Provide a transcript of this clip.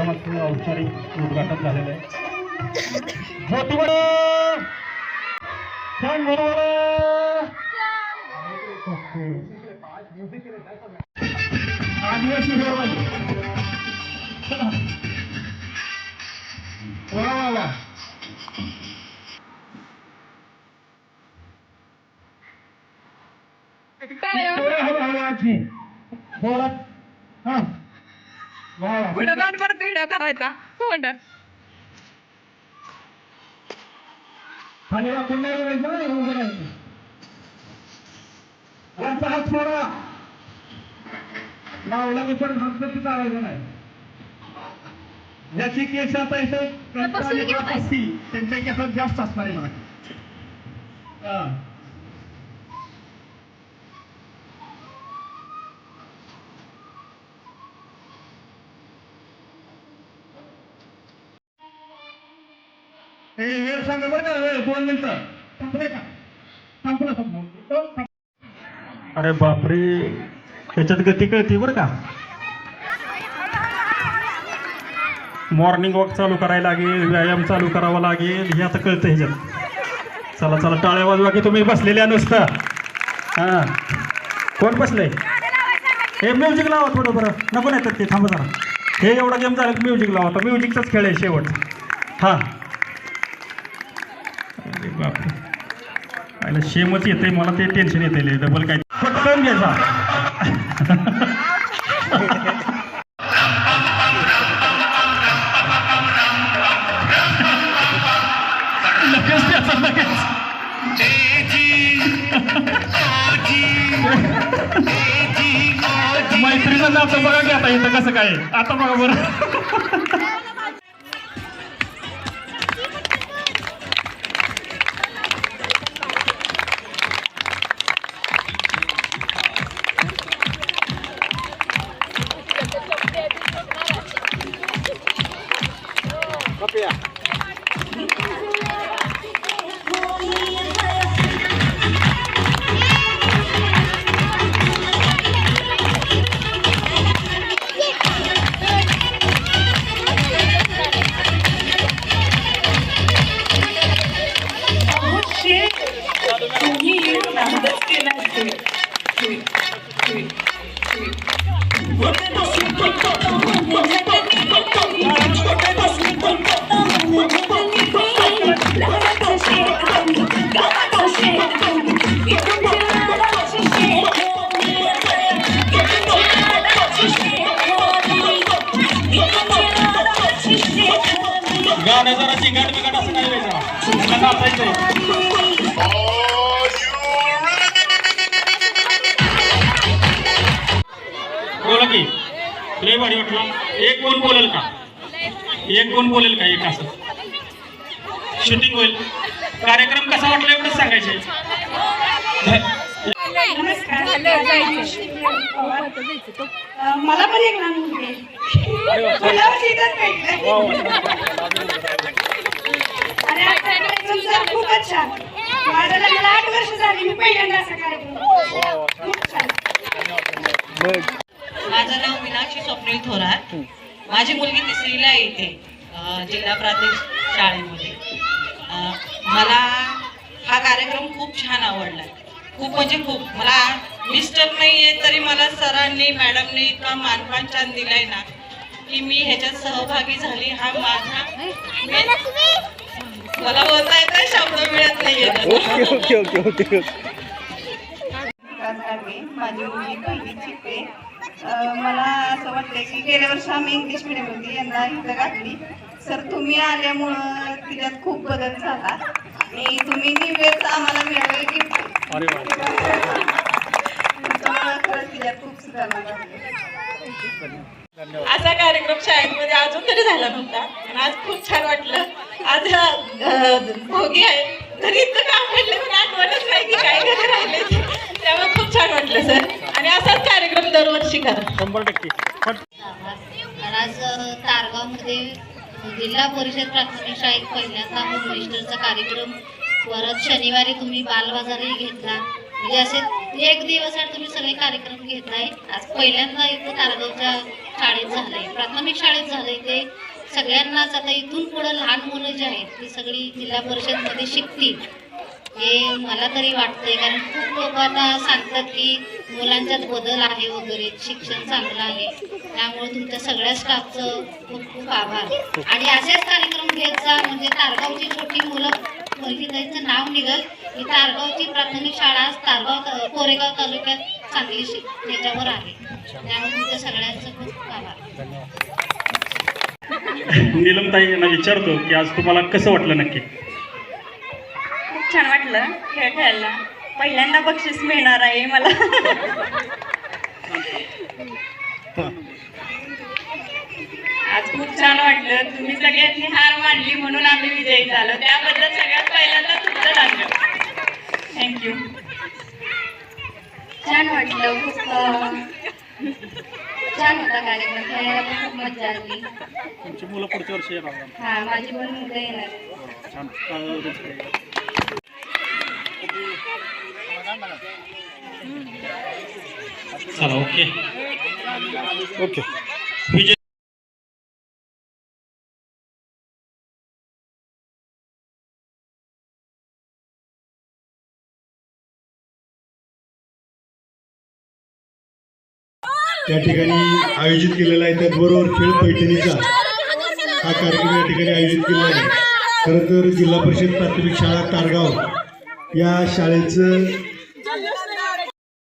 कार्यक्रमाचं औपचारिक उद्घाटन झालेलं आहे. आदिवासी ज्याची केस आता इथं त्यांच्या केसात जास्त असणार आहे मला. वेळ सांगा बरं का, वेळ 2 मिनिटं संपले का? संपलं संपलं. अरे बापरे, ह्याच्यात गती कळते बरं का. मॉर्निंग वॉक चालू करायला लागेल, व्यायाम चालू करावा लागेल, हे आता कळतं ह्याच्यात. चला चला टाळ्या वाजवा की तुम्ही बसलेल्या नुसतं. हां, कोण बसलंय? हे म्युझिक लावा थोडं बरं. नको नाही तर ते थांबा जरा. हे एवढा गेम झाला की म्युझिक लावा. आता म्युझिकचाच खेळ आहे शेवट. हां, अरे बापरे, आयला शेमच येते मला, ते टेन्शन येते डबल काय पटकन घ्यायचा. मैत्रीचं नातं बघा की आता इथं कसं काय. आता बघा बरं. गाणं जरा चिंगाट बिगाट असं नाही व्हायचं, नाचायचंय. बोला की लय भारी वाटलं. एक कोण बोलेल का? एक कोण बोलेल का? एक असं शूटिंग होईल. कार्यक्रम कसा वाटला एवढंच सांगायचं. मला पण एक लहान मुलगी खूपच छान. माझ्या लग्नाला 8 वर्ष झाली. मी पहिल्यांदा असा कार्यक्रम. खूप छान. माझं नाव मीनाक्षी स्वप्नील थोरात. माझी मुलगी 3रीला येते जिल्हा प्राथमिक शाळेमध्ये. मला हा कार्यक्रम खूप छान आवडला. खूप म्हणजे खूप. मला मिस्टर नाही आहे तरी मला सरांनी मॅडमने इतका मानपान छान दिलाय ना की मी ह्याच्यात सहभागी झाली. हा माझा मला बोलता येतं, शब्द मिळत नाहीये. माझी मुलगी पहिलीत शिकते. मला असं वाटतं की गेल्या वर्षी आम्ही इंग्लिश मिडियम होती, यंदा इथं घातली. सर तुम्ही आल्यामुळं तिच्यात खूप बदल झाला आणि तुम्ही निवेद आम्हाला मिळाले की खरंच तिच्यात खूप सुधारणा झाली. असा कार्यक्रम शाळेमध्ये अजून तरी झाला नव्हता आणि आज खूप छान वाटलं. आज भोगी आहे, घरी इतकं काम पडलं पण आठवणच नाही की काय घरी राहिले. त्यामुळे खूप छान वाटलं सर. आणि असाच कार्यक्रम दरवर्षी करा. 100%. आज तारगावमध्ये जिल्हा परिषद प्राथमिक शाळेत पहिल्यांदा होम मिनिस्टरचा कार्यक्रम. परत शनिवारी तुम्ही बालबाजारही घेतला. म्हणजे असे एक दिवसात तुम्ही सगळे कार्यक्रम घेताय. आज पहिल्यांदा इथं तारगावच्या शाळेत झालंय, प्राथमिक शाळेत झालंय. ते सगळ्यांनाच आता इथून पुढे लहान मुलं जी आहेत ती सगळी जिल्हा परिषदमध्ये शिकतील हे मला तरी वाटतंय. कारण खूप लोक आता सांगतात की मुलांच्यात बदल आहे वगैरे, शिक्षण चांगलं आहे. त्यामुळे तुमच्या सगळ्या स्टाफचं खूप खूप आभार. आणि असेच कार्यक्रम घेत जा म्हणजे तारगावची छोटी मुलं त्यांचं नाव निघल की तारगावची प्राथमिक शाळा तारगाव कोरेगाव तालुक्यात चांगली याच्यावर आहे. त्यामुळे तुमच्या सगळ्यांचं खूप खूप आभार. नीलमताई यांना विचारतो की आज तुम्हाला कसं वाटलं नक्की? खूप छान वाटलं खेळ खेळायला. पहिल्यांदा बक्षीस मिळणार आहे मला. आज खूप छान वाटलं. तुम्ही सगळ्यांनी हार मानली म्हणून आम्ही विजयी झालो. त्याबद्दल सगळ्यात पहिल्यांदा तुमचं धन्यवाद. थँक्यू. छान वाटलं. खूप छान होता कार्यक्रम. खेळायला पण खूप मजा आली. तुमची मुलं पुढच्या वर्षी येणार. हा, माझी पण मुलं येणार. छान. चला ओके ओके. विजय त्या ठिकाणी आयोजित केलेला आहे. त्याचबरोबर खेळ पैठणीचा हा कार्यक्रम या ठिकाणी आयोजित केलेला आहे. खरं तर जिल्हा परिषद प्राथमिक शाळा तारगाव या शाळेचं